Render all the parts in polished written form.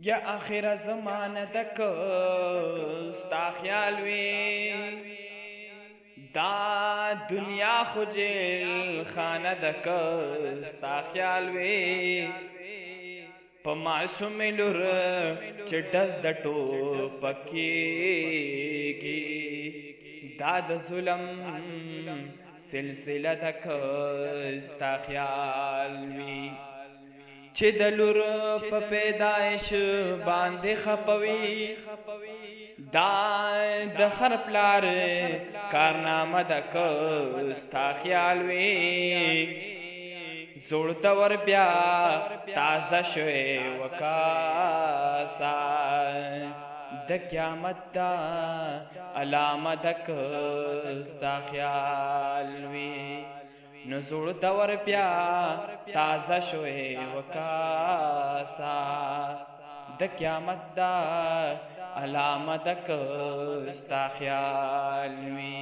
یا آخر زمانه تک ستا خیال وی دا دنیا خو جیل خانه دک ستا خیال وی په معصوم لور چې ډز د ټوپکېږي دا د ظلم سلسله دک ستا خیال وی چې د لور په پیدایش باندې خپوي دا د هر پلار کارنامه د ستا خیال وی زوړ دور بیا تازه شوی وکاسا د قیامت دا علامه د ستا خیال وی نو زوړ دور بیا تازه شوی وکاسا د قیامت دا علامه د ستا خیال وی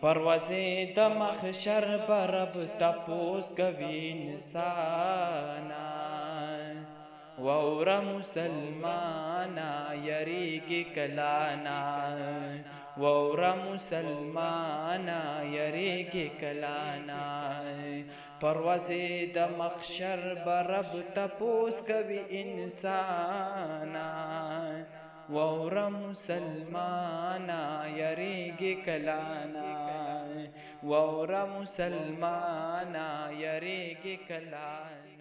پروازې د محشر برب تپوس کوي انسانا وورا مسلمانا یریږي کلانا وورا مسلمانا یریږي کلانا پروازې د محشر برب تپوس کوي انسانا وورا مسلمانا یریږي کلانا وورا مسلمانا یریږي کلانا